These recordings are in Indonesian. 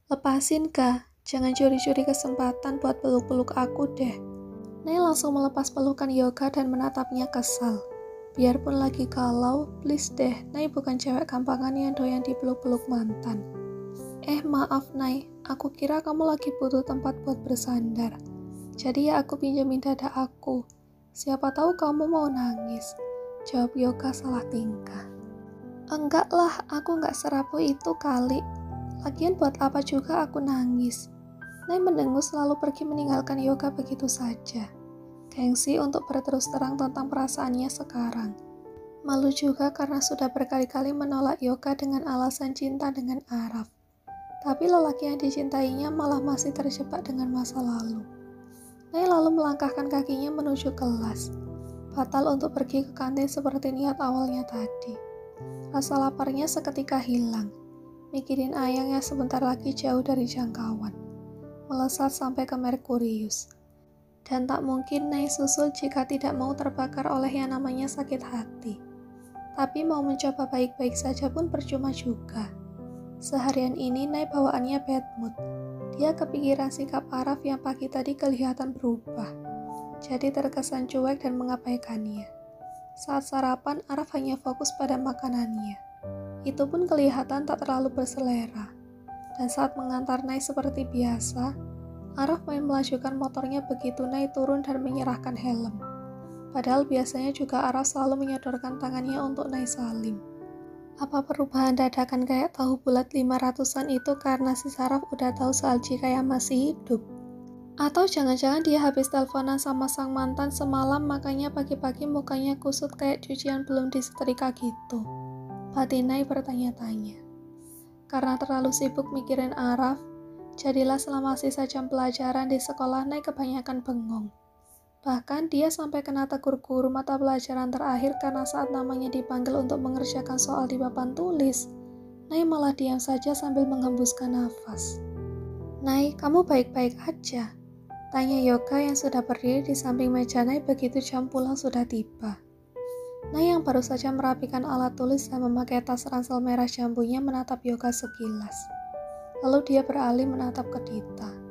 Lepasin kah? Jangan curi-curi kesempatan buat peluk-peluk aku deh. Nay langsung melepas pelukan Yoga dan menatapnya kesal. Biarpun lagi galau, please deh, Nay bukan cewek gampangan yang doyan dipeluk-peluk mantan. Maaf Nay, aku kira kamu lagi butuh tempat buat bersandar. Jadi ya aku pinjemin dada aku. Siapa tahu kamu mau nangis. Jawab Yoga salah tingkah. Enggak lah, aku enggak serapuh itu kali. Lagian buat apa juga aku nangis. Nay mendengus lalu pergi meninggalkan Yoga begitu saja. Gengsi untuk berterus terang tentang perasaannya sekarang. Malu juga karena sudah berkali-kali menolak Yoga dengan alasan cinta dengan Araf. Tapi lelaki yang dicintainya malah masih terjebak dengan masa lalu. Nay lalu melangkahkan kakinya menuju kelas. Batal untuk pergi ke kantin seperti niat awalnya tadi. Rasa laparnya seketika hilang. Mikirin Ayang yang sebentar lagi jauh dari jangkauan. Melesat sampai ke Merkurius. Dan tak mungkin Nay susul jika tidak mau terbakar oleh yang namanya sakit hati. Tapi mau mencoba baik-baik saja pun percuma juga. Seharian ini Nay bawaannya bad mood. Dia kepikiran sikap Araf yang pagi tadi kelihatan berubah. Jadi terkesan cuek dan mengabaikannya. Saat sarapan Araf hanya fokus pada makanannya. Itu pun kelihatan tak terlalu berselera. Dan saat mengantar Nay seperti biasa, Araf main melajukan motornya begitu Nay turun dan menyerahkan helm. Padahal biasanya juga Araf selalu menyodorkan tangannya untuk Nay salim. Apa perubahan dadakan kayak tahu bulat 500-an itu karena si Saraf udah tahu soal Jika yang masih hidup? Atau jangan-jangan dia habis teleponan sama sang mantan semalam makanya pagi-pagi mukanya kusut kayak cucian belum disetrika gitu? Batin Nay bertanya-tanya. Karena terlalu sibuk mikirin Araf, jadilah selama sisa jam pelajaran di sekolah Nay kebanyakan bengong. Bahkan dia sampai kena tegur guru mata pelajaran terakhir karena saat namanya dipanggil untuk mengerjakan soal di papan tulis, Nay malah diam saja sambil menghembuskan nafas. Nay, kamu baik-baik aja? Tanya Yoga yang sudah berdiri di samping meja Nay begitu jam pulang sudah tiba. Nay yang baru saja merapikan alat tulis dan memakai tas ransel merah jambunya menatap Yoga sekilas. Lalu dia beralih menatap ke Dita.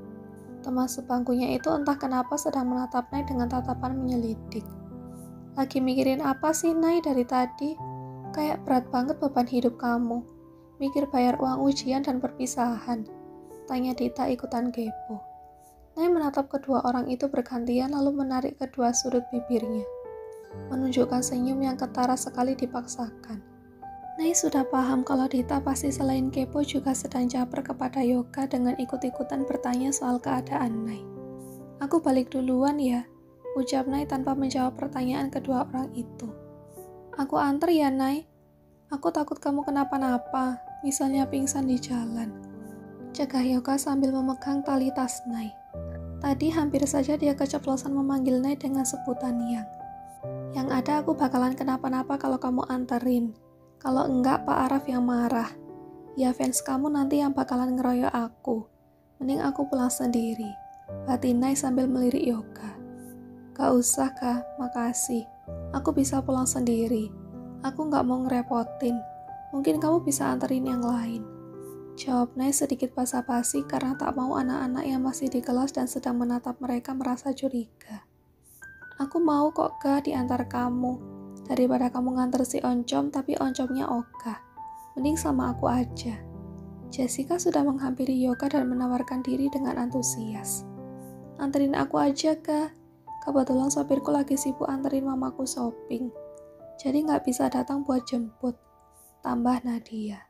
Teman sebangkunya itu entah kenapa sedang menatap Nay dengan tatapan menyelidik. Lagi mikirin apa sih Nay dari tadi? Kayak berat banget beban hidup kamu. Mikir bayar uang ujian dan perpisahan. Tanya Dita ikutan kepo. Nay menatap kedua orang itu bergantian lalu menarik kedua sudut bibirnya. Menunjukkan senyum yang ketara sekali dipaksakan. Nay sudah paham kalau Dita pasti selain kepo juga sedang caper kepada Yoga dengan ikut-ikutan bertanya soal keadaan Nay. Aku balik duluan ya, ucap Nay tanpa menjawab pertanyaan kedua orang itu. Aku anter ya Nay, aku takut kamu kenapa-napa, misalnya pingsan di jalan. Cegah Yoga sambil memegang tali tas Nay. Tadi hampir saja dia keceplosan memanggil Nay dengan sebutan Yang ada aku bakalan kenapa-napa kalau kamu anterin. Kalau enggak Pak Araf yang marah. Ya fans kamu nanti yang bakalan ngeroyok aku. Mending aku pulang sendiri. Batin Nay sambil melirik Yoga. Gak usah Kak, makasih. Aku bisa pulang sendiri. Aku gak mau ngerepotin. Mungkin kamu bisa anterin yang lain. Jawab Nay sedikit basa-basi karena tak mau anak-anak yang masih di kelas dan sedang menatap mereka merasa curiga. Aku mau kok Kak diantar kamu. Daripada kamu nganter si Oncom tapi Oncomnya ogah. Mending sama aku aja. Jessica sudah menghampiri Yoga dan menawarkan diri dengan antusias. Anterin aku aja Kak. Kebetulan sopirku lagi sibuk anterin mamaku shopping. Jadi gak bisa datang buat jemput. Tambah Nadia.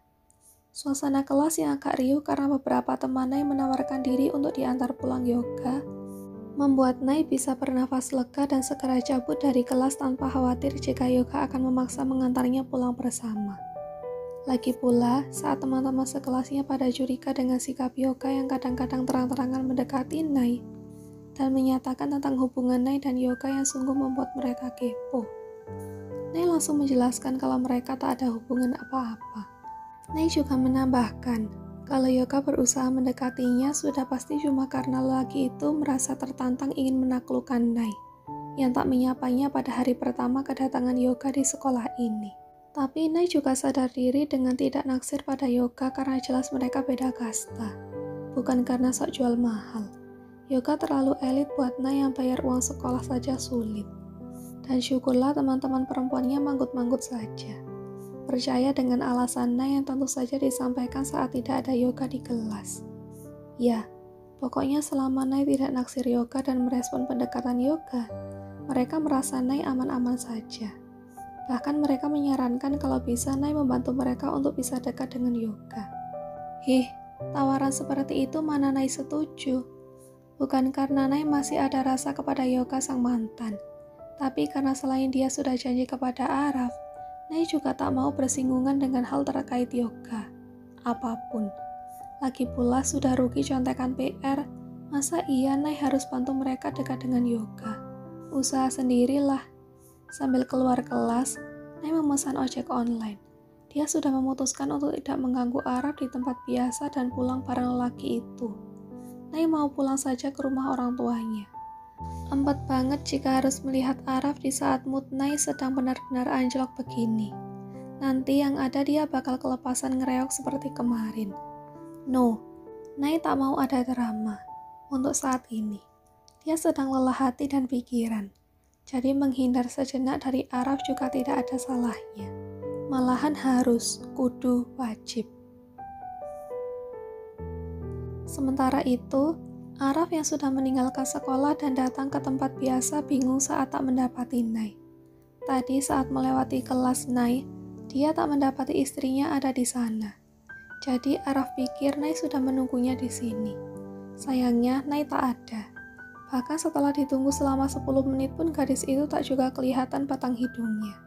Suasana kelas yang agak riuh karena beberapa teman Nay menawarkan diri untuk diantar pulang Yoga, membuat Nay bisa bernafas lega dan segera cabut dari kelas tanpa khawatir jika Yoga akan memaksa mengantarnya pulang bersama. Lagi pula, saat teman-teman sekelasnya pada curiga dengan sikap Yoga yang kadang-kadang terang-terangan mendekati Nay, dan menyatakan tentang hubungan Nay dan Yoga yang sungguh membuat mereka kepo. Nay langsung menjelaskan kalau mereka tak ada hubungan apa-apa. Nay juga menambahkan, kalau Yoga berusaha mendekatinya sudah pasti cuma karena lelaki itu merasa tertantang ingin menaklukkan Nay, yang tak menyapanya pada hari pertama kedatangan Yoga di sekolah ini. Tapi Nay juga sadar diri dengan tidak naksir pada Yoga karena jelas mereka beda kasta. bukan karena sok jual mahal. Yoga terlalu elit buat Nay yang bayar uang sekolah saja sulit. Dan syukurlah teman-teman perempuannya manggut-manggut saja. Percaya dengan alasan Nay yang tentu saja disampaikan saat tidak ada yoga di kelas. Ya, pokoknya selama Nay tidak naksir yoga dan merespon pendekatan yoga, mereka merasa Nay aman-aman saja. Bahkan mereka menyarankan kalau bisa Nay membantu mereka untuk bisa dekat dengan yoga. Tawaran seperti itu mana Nay setuju? Bukan karena Nay masih ada rasa kepada yoga sang mantan, tapi karena selain dia sudah janji kepada Araf, Nay juga tak mau bersinggungan dengan hal terkait yoga. Apapun. Lagi pula sudah rugi contekan PR, masa iya Nay harus bantu mereka dekat dengan yoga? Usaha sendirilah. Sambil keluar kelas, Nay memesan ojek online. Dia sudah memutuskan untuk tidak mengganggu Araf di tempat biasa dan pulang bareng lelaki itu. Nay mau pulang saja ke rumah orang tuanya. Empat banget jika harus melihat Araf di saat mood Nay sedang benar-benar anjlok begini. Nanti yang ada dia bakal kelepasan ngereok seperti kemarin. No, Nay tak mau ada drama. Untuk saat ini, dia sedang lelah hati dan pikiran. Jadi menghindar sejenak dari Araf juga tidak ada salahnya. Malahan harus, kudu, wajib. Sementara itu, Araf yang sudah meninggalkan sekolah dan datang ke tempat biasa bingung saat tak mendapati Nay. Tadi saat melewati kelas Nay, dia tak mendapati istrinya ada di sana. Jadi Araf pikir Nay sudah menunggunya di sini. Sayangnya Nay tak ada. Bahkan setelah ditunggu selama 10 menit pun gadis itu tak juga kelihatan batang hidungnya.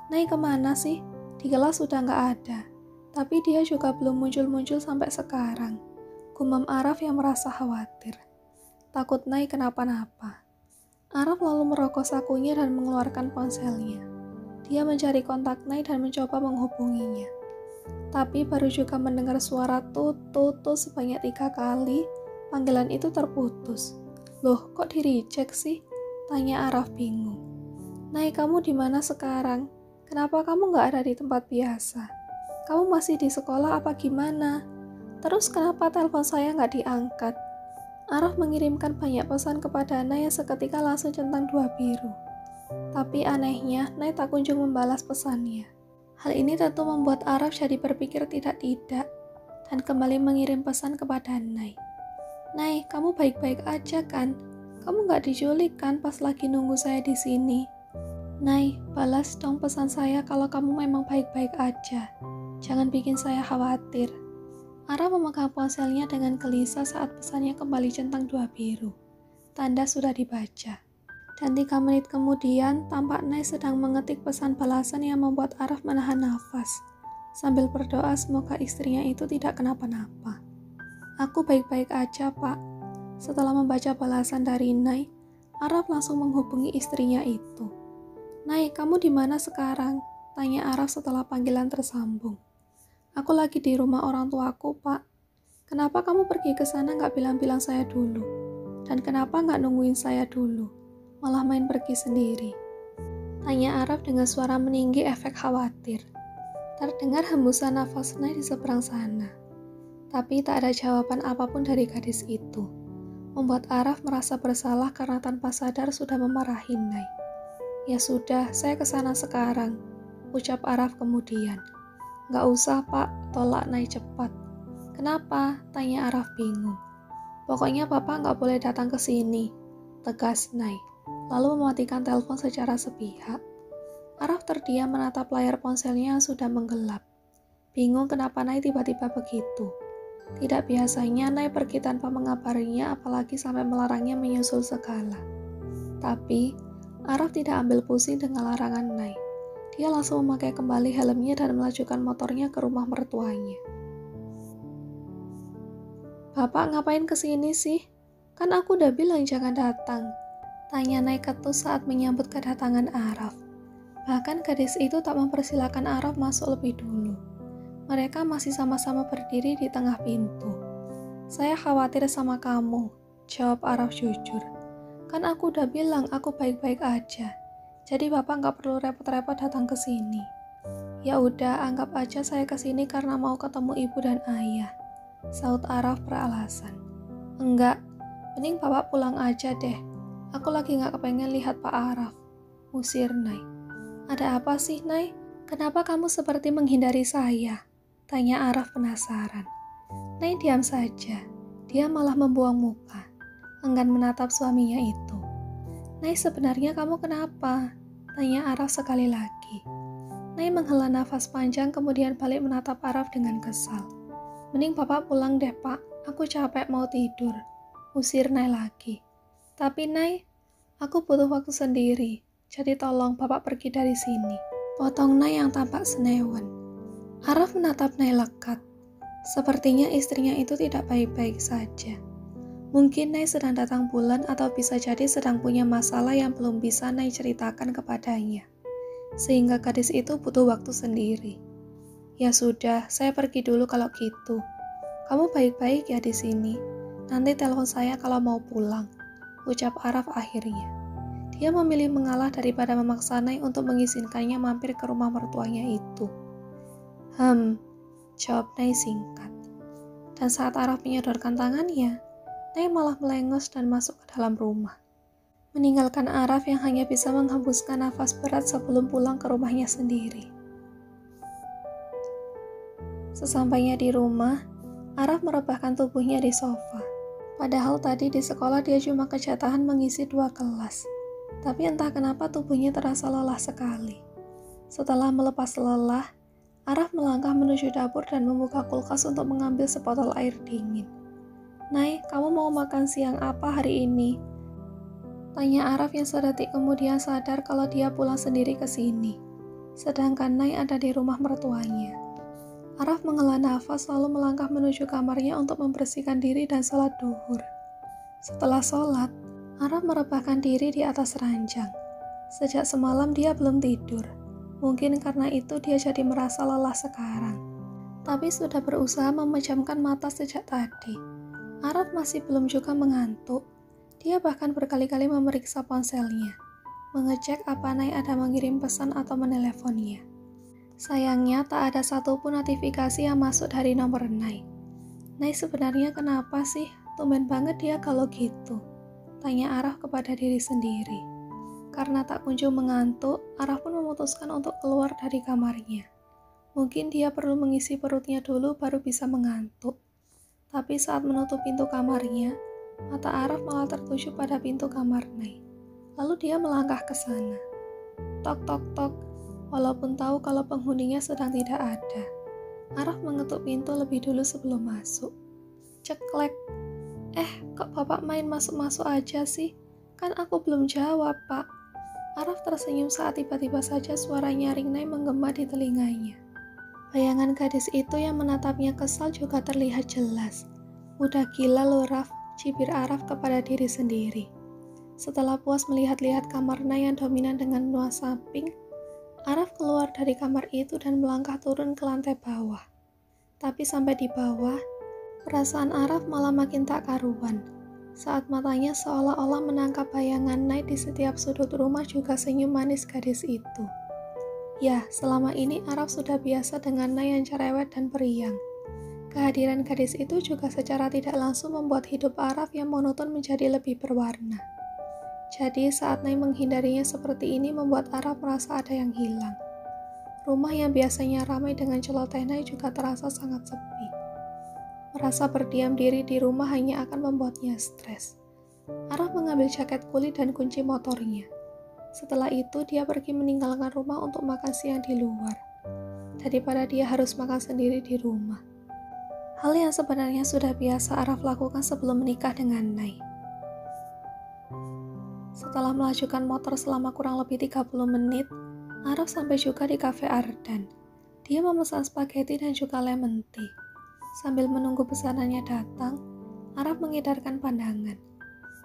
Nay kemana sih? Di kelas sudah nggak ada. Tapi dia juga belum muncul-muncul sampai sekarang. Gumam Araf yang merasa khawatir. Takut Nay kenapa-napa. Araf lalu merokok sakunya dan mengeluarkan ponselnya. Dia mencari kontak Nay dan mencoba menghubunginya. Tapi baru juga mendengar suara tut-tut sebanyak 3 kali, panggilan itu terputus. Loh, kok di-reject sih? Tanya Araf bingung. Nay, kamu di mana sekarang? Kenapa kamu nggak ada di tempat biasa? Kamu masih di sekolah apa gimana? Terus kenapa telepon saya nggak diangkat? Araf mengirimkan banyak pesan kepada Nay yang seketika langsung centang 2 biru. Tapi anehnya, Nay tak kunjung membalas pesannya. Hal ini tentu membuat Araf jadi berpikir tidak-tidak dan kembali mengirim pesan kepada Nay. Nay, kamu baik-baik aja kan? Kamu nggak diculik kan pas lagi nunggu saya di sini? Nay, balas dong pesan saya kalau kamu memang baik-baik aja. Jangan bikin saya khawatir. Araf memegang ponselnya dengan gelisah saat pesannya kembali centang 2 biru. Tanda sudah dibaca. Dan 3 menit kemudian, tampak Nay sedang mengetik pesan balasan yang membuat Araf menahan nafas, sambil berdoa semoga istrinya itu tidak kenapa-napa. Aku baik-baik aja, Pak. Setelah membaca balasan dari Nay, Araf langsung menghubungi istrinya itu. Nay, kamu di mana sekarang? Tanya Araf setelah panggilan tersambung. Aku lagi di rumah orang tuaku, Pak. Kenapa kamu pergi ke sana nggak bilang-bilang saya dulu? Dan kenapa nggak nungguin saya dulu? Malah main pergi sendiri. Tanya Araf dengan suara meninggi efek khawatir. Terdengar hembusan nafas Nay di seberang sana. Tapi tak ada jawaban apapun dari gadis itu. Membuat Araf merasa bersalah karena tanpa sadar sudah memarahi Nay. Ya sudah, saya kesana sekarang, ucap Araf kemudian. Nggak usah, Pak, tolak Nay cepat. Kenapa? Tanya Araf bingung. Pokoknya Papa nggak boleh datang ke sini, tegas Nay, lalu mematikan telepon secara sepihak. Araf terdiam menatap layar ponselnya yang sudah menggelap. Bingung kenapa Nay tiba-tiba begitu. Tidak biasanya Nay pergi tanpa mengabarinya, apalagi sampai melarangnya menyusul segala. Tapi, Araf tidak ambil pusing dengan larangan Nay. Dia langsung memakai kembali helmnya dan melajukan motornya ke rumah mertuanya. Bapak ngapain kesini sih? Kan aku udah bilang jangan datang. Tanya Nay ketus saat menyambut kedatangan Araf. Bahkan gadis itu tak mempersilahkan Araf masuk lebih dulu. Mereka masih sama-sama berdiri di tengah pintu. Saya khawatir sama kamu, jawab Araf jujur. Kan aku udah bilang aku baik-baik aja. Jadi Bapak nggak perlu repot-repot datang ke sini. Ya udah, anggap aja saya ke sini karena mau ketemu ibu dan ayah. Saut Araf beralasan. Enggak, mending Bapak pulang aja deh. Aku lagi gak kepengen lihat Pak Araf. Usir Nay. Ada apa sih, Nay? Kenapa kamu seperti menghindari saya? Tanya Araf penasaran. Nay diam saja. Dia malah membuang muka. Enggan menatap suaminya itu. Nay, sebenarnya kamu kenapa? Tanya Araf sekali lagi. Nay menghela nafas panjang kemudian balik menatap Araf dengan kesal. Mending Bapak pulang deh, Pak. Aku capek mau tidur. Usir Nay lagi. Tapi Nay, aku butuh waktu sendiri. Jadi tolong Bapak pergi dari sini. Potong Nay yang tampak senewan. Araf menatap Nay lekat. Sepertinya istrinya itu tidak baik-baik saja. Mungkin Nay sedang datang bulan atau bisa jadi sedang punya masalah yang belum bisa Nay ceritakan kepadanya. Sehingga gadis itu butuh waktu sendiri. Ya sudah, saya pergi dulu kalau gitu. Kamu baik-baik ya di sini. Nanti telepon saya kalau mau pulang. Ucap Araf akhirnya. Dia memilih mengalah daripada memaksa Nay untuk mengizinkannya mampir ke rumah mertuanya itu. Jawab Nay singkat. Dan saat Araf menyodorkan tangannya, Nay malah melengos dan masuk ke dalam rumah. Meninggalkan Araf yang hanya bisa menghembuskan nafas berat sebelum pulang ke rumahnya sendiri. Sesampainya di rumah, Araf merebahkan tubuhnya di sofa. Padahal tadi di sekolah dia cuma kejatahan mengisi 2 kelas. Tapi entah kenapa tubuhnya terasa lelah sekali. Setelah melepas lelah, Araf melangkah menuju dapur dan membuka kulkas untuk mengambil sebotol air dingin. Nay, kamu mau makan siang apa hari ini? Tanya Araf yang sedetik kemudian sadar kalau dia pulang sendiri ke sini. Sedangkan Nay ada di rumah mertuanya. Araf menghela nafas lalu melangkah menuju kamarnya untuk membersihkan diri dan sholat duhur. Setelah sholat, Araf merebahkan diri di atas ranjang. Sejak semalam dia belum tidur. Mungkin karena itu dia jadi merasa lelah sekarang. Tapi sudah berusaha memejamkan mata sejak tadi. Araf masih belum juga mengantuk. Dia bahkan berkali-kali memeriksa ponselnya, mengecek apa Nay ada mengirim pesan atau meneleponnya. Sayangnya tak ada satupun notifikasi yang masuk dari nomor Nay. Nay sebenarnya kenapa sih? Tumben banget dia kalau gitu. Tanya Araf kepada diri sendiri. Karena tak kunjung mengantuk, Araf pun memutuskan untuk keluar dari kamarnya. Mungkin dia perlu mengisi perutnya dulu baru bisa mengantuk. Tapi saat menutup pintu kamarnya, mata Araf malah tertuju pada pintu kamar Nay. Lalu dia melangkah ke sana. Tok tok tok, walaupun tahu kalau penghuninya sedang tidak ada. Araf mengetuk pintu lebih dulu sebelum masuk. Ceklek. Kok Bapak main masuk-masuk aja sih? Kan aku belum jawab, Pak. Araf tersenyum saat tiba-tiba saja suara nyaring Nay menggema di telinganya. Bayangan gadis itu yang menatapnya kesal juga terlihat jelas. Udah gila lo, Raf, cibir Araf kepada diri sendiri. Setelah puas melihat-lihat kamar Nay yang dominan dengan nuansa pink, Araf keluar dari kamar itu dan melangkah turun ke lantai bawah. Tapi sampai di bawah, perasaan Araf malah makin tak karuan. Saat matanya seolah-olah menangkap bayangan Nay di setiap sudut rumah juga senyum manis gadis itu. Ya, selama ini Araf sudah biasa dengan Nay yang cerewet dan periang. Kehadiran gadis itu juga secara tidak langsung membuat hidup Araf yang monoton menjadi lebih berwarna. Jadi saat Nay menghindarinya seperti ini membuat Araf merasa ada yang hilang. Rumah yang biasanya ramai dengan celoteh Nay juga terasa sangat sepi. Merasa berdiam diri di rumah hanya akan membuatnya stres. Araf mengambil jaket kulit dan kunci motornya. Setelah itu dia pergi meninggalkan rumah untuk makan siang di luar. Daripada dia harus makan sendiri di rumah. Hal yang sebenarnya sudah biasa Araf lakukan sebelum menikah dengan Nay. Setelah melajukan motor selama kurang lebih 30 menit, Araf sampai juga di Cafe Ardan. Dia memesan spaghetti dan juga lemon tea. Sambil menunggu pesanannya datang, Araf mengedarkan pandangan.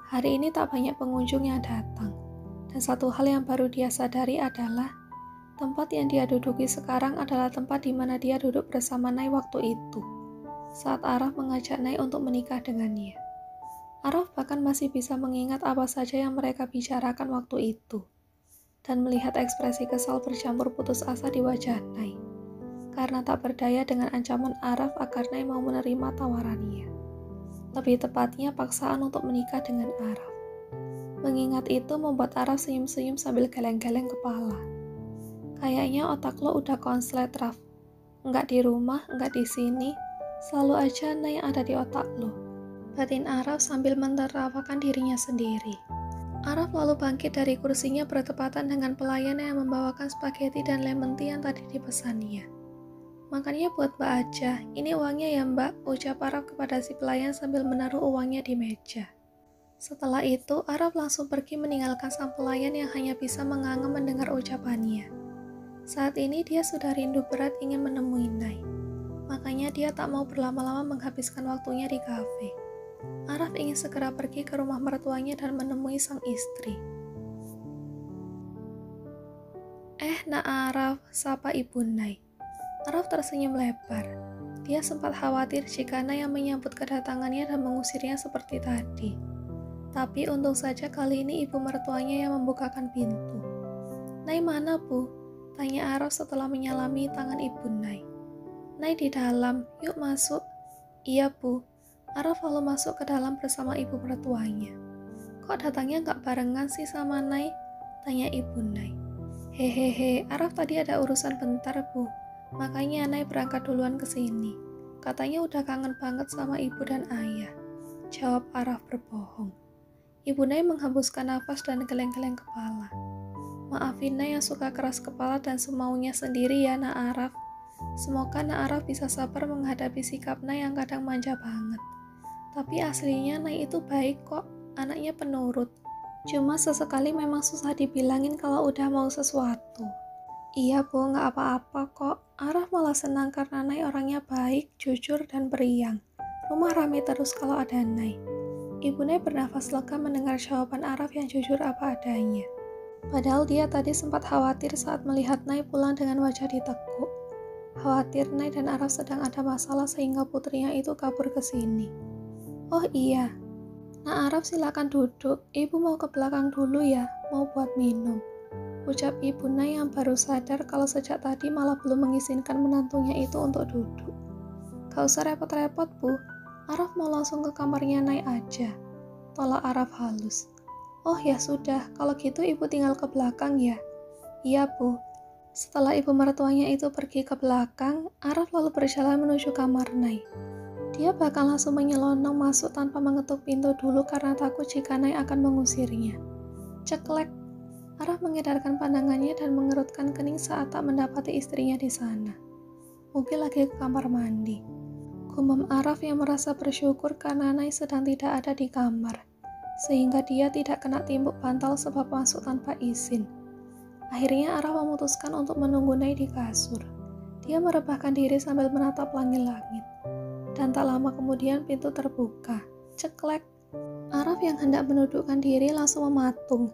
Hari ini tak banyak pengunjung yang datang. Dan satu hal yang baru dia sadari adalah tempat yang dia duduki sekarang adalah tempat di mana dia duduk bersama Nay waktu itu, saat Araf mengajak Nay untuk menikah dengannya. Araf bahkan masih bisa mengingat apa saja yang mereka bicarakan waktu itu, dan melihat ekspresi kesal bercampur putus asa di wajah Nay. karena tak berdaya dengan ancaman Araf agar Nay mau menerima tawarannya. Lebih tepatnya paksaan untuk menikah dengan Araf. Mengingat itu membuat Araf senyum-senyum sambil geleng-geleng kepala. Kayaknya otak lo udah konslet, Raf. Nggak di rumah, nggak di sini, selalu aja Nay yang ada di otak lo. Batin Araf sambil menertawakan dirinya sendiri. Araf lalu bangkit dari kursinya bertepatan dengan pelayan yang membawakan spaghetti dan lemon tea yang tadi dipesannya. Makannya buat Mbak aja, ini uangnya ya Mbak, ucap Araf kepada si pelayan sambil menaruh uangnya di meja. Setelah itu, Araf langsung pergi meninggalkan sang pelayan yang hanya bisa menganga mendengar ucapannya. Saat ini dia sudah rindu berat ingin menemui Nay. Makanya dia tak mau berlama-lama menghabiskan waktunya di kafe. Araf ingin segera pergi ke rumah mertuanya dan menemui sang istri. Nak Araf, sapa Ibu Nay. Araf tersenyum lebar. Dia sempat khawatir jika Nay yang menyambut kedatangannya dan mengusirnya seperti tadi. Tapi untung saja kali ini ibu mertuanya yang membukakan pintu. Nay mana Bu? Tanya Araf setelah menyalami tangan Ibu Nay. Nay di dalam, yuk masuk. Iya Bu. Araf lalu masuk ke dalam bersama ibu mertuanya. Kok datangnya gak barengan sih sama Nay? Tanya Ibu Nay. Hehehe, Araf tadi ada urusan bentar Bu. Makanya Nay berangkat duluan ke sini. Katanya udah kangen banget sama ibu dan ayah. Jawab Araf berbohong. Ibu Nay menghembuskan nafas dan geleng-geleng kepala. Maafin Nay yang suka keras kepala dan semaunya sendiri ya Nak Araf. Semoga Nak Araf bisa sabar menghadapi sikap Nay yang kadang manja banget. Tapi aslinya Nay itu baik kok, anaknya penurut. Cuma sesekali memang susah dibilangin kalau udah mau sesuatu. Iya Bu, gak apa-apa kok. Araf malah senang karena Nay orangnya baik, jujur, dan periang. Rumah rame terus kalau ada Nay. Ibu Nay bernafas lega mendengar jawaban Araf yang jujur apa adanya. Padahal dia tadi sempat khawatir saat melihat Nay pulang dengan wajah ditekuk. Khawatir Nay dan Araf sedang ada masalah sehingga putrinya itu kabur ke sini. Oh iya, Nak Araf silakan duduk. Ibu mau ke belakang dulu ya, mau buat minum. Ucap Ibu Nay yang baru sadar kalau sejak tadi malah belum mengizinkan menantunya itu untuk duduk. Gak usah repot-repot Bu, Araf mau langsung ke kamarnya Nay aja. Tolak Araf halus. Oh ya sudah, kalau gitu ibu tinggal ke belakang ya. Iya Bu. Setelah ibu mertuanya itu pergi ke belakang, Araf lalu berjalan menuju kamar Nay. Dia bakal langsung menyelonong masuk tanpa mengetuk pintu dulu karena takut jika Nay akan mengusirnya. Ceklek. Araf mengedarkan pandangannya dan mengerutkan kening saat tak mendapati istrinya di sana. Mungkin lagi ke kamar mandi. Gumam Araf yang merasa bersyukur karena Nay sedang tidak ada di kamar, sehingga dia tidak kena timbuk bantal sebab masuk tanpa izin. Akhirnya Araf memutuskan untuk menunggu Nay di kasur. Dia merebahkan diri sambil menatap langit-langit. Dan tak lama kemudian pintu terbuka. Ceklek. Araf yang hendak menundukkan diri langsung mematung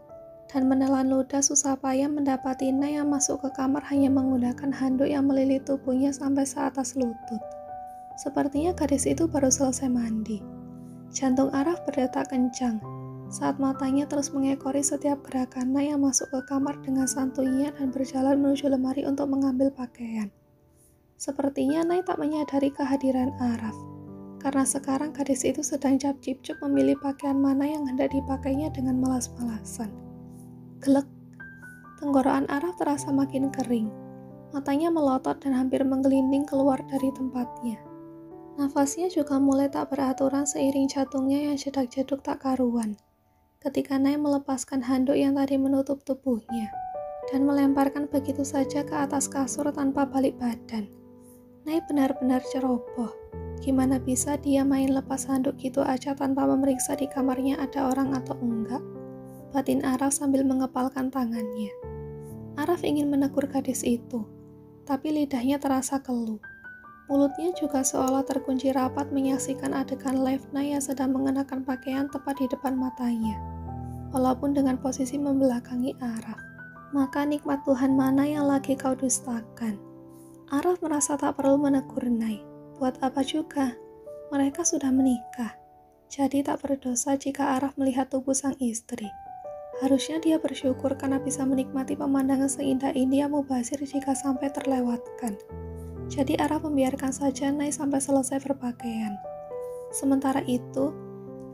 dan menelan ludah susah payah mendapati Nay yang masuk ke kamar hanya menggunakan handuk yang melilit tubuhnya sampai seatas lutut. Sepertinya gadis itu baru selesai mandi. Jantung Araf berdetak kencang saat matanya terus mengekori setiap gerakan Nay yang masuk ke kamar dengan santuinya dan berjalan menuju lemari untuk mengambil pakaian. Sepertinya Nay tak menyadari kehadiran Araf, karena sekarang gadis itu sedang cap-cip-cup memilih pakaian mana yang hendak dipakainya dengan malas-malasan. Gelek, tenggorokan Araf terasa makin kering. Matanya melotot dan hampir menggelinding keluar dari tempatnya. Nafasnya juga mulai tak beraturan seiring jantungnya yang jedak-jeduk tak karuan. Ketika Nay melepaskan handuk yang tadi menutup tubuhnya dan melemparkan begitu saja ke atas kasur tanpa balik badan. Nay benar-benar ceroboh. Gimana bisa dia main lepas handuk gitu aja tanpa memeriksa di kamarnya ada orang atau enggak? Batin Araf sambil mengepalkan tangannya. Araf ingin menegur gadis itu, tapi lidahnya terasa keluh. Mulutnya juga seolah terkunci rapat menyaksikan adegan live Nay yang sedang mengenakan pakaian tepat di depan matanya. Walaupun dengan posisi membelakangi Araf. Maka nikmat Tuhan mana yang lagi kau dustakan? Araf merasa tak perlu menegur Nay. Buat apa juga? Mereka sudah menikah. Jadi tak berdosa jika Araf melihat tubuh sang istri. Harusnya dia bersyukur karena bisa menikmati pemandangan seindah ini yang mubazir jika sampai terlewatkan. Jadi Araf membiarkan saja Nai sampai selesai berpakaian. Sementara itu,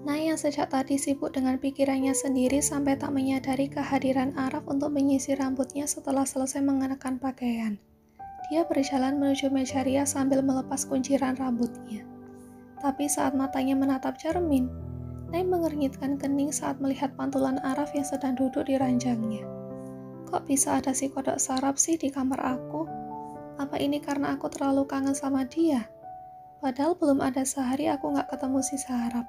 Nai yang sejak tadi sibuk dengan pikirannya sendiri sampai tak menyadari kehadiran Araf untuk menyisir rambutnya setelah selesai mengenakan pakaian. Dia berjalan menuju meja rias sambil melepas kunciran rambutnya. Tapi saat matanya menatap cermin, Nai mengernyitkan kening saat melihat pantulan Araf yang sedang duduk di ranjangnya. Kok bisa ada si kodok sarap sih di kamar aku? Apa ini karena aku terlalu kangen sama dia? Padahal belum ada sehari aku gak ketemu si sarap.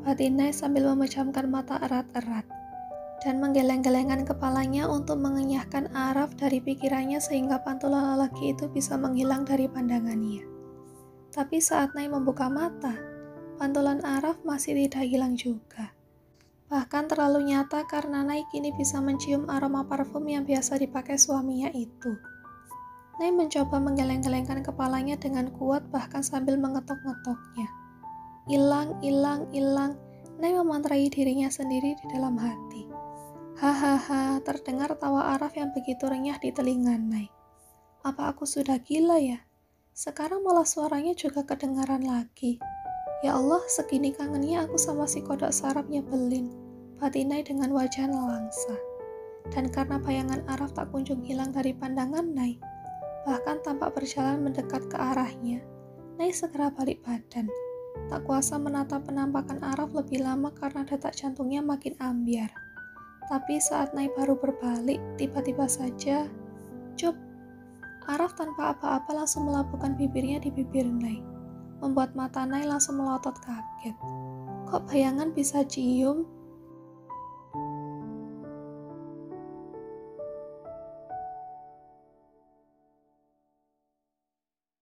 Batin Nai sambil memejamkan mata erat-erat dan menggeleng-gelengkan kepalanya untuk mengenyahkan Araf dari pikirannya sehingga pantulan lelaki itu bisa menghilang dari pandangannya. Tapi saat Nai membuka mata, pantulan Araf masih tidak hilang juga. Bahkan terlalu nyata karena Nai kini bisa mencium aroma parfum yang biasa dipakai suaminya itu. Nai mencoba menggeleng-gelengkan kepalanya dengan kuat bahkan sambil mengetok-ngetoknya. Ilang, ilang, ilang. Nai memantrai dirinya sendiri di dalam hati. Hahaha, terdengar tawa Araf yang begitu renyah di telinga Nai. Apa aku sudah gila ya? Sekarang malah suaranya juga kedengaran lagi. Ya Allah, segini kangennya aku sama si kodok sarap nyebelin. Batin Nai dengan wajah nelangsa. Dan karena bayangan Araf tak kunjung hilang dari pandangan Nai, bahkan tampak berjalan mendekat ke arahnya, Nai segera balik badan. Tak kuasa menatap penampakan Araf lebih lama karena detak jantungnya makin ambyar. Tapi saat Nai baru berbalik, tiba-tiba saja, cup, Araf tanpa apa-apa langsung melabuhkan bibirnya di bibir Nai, membuat mata Nai langsung melotot kaget. Kok bayangan bisa cium,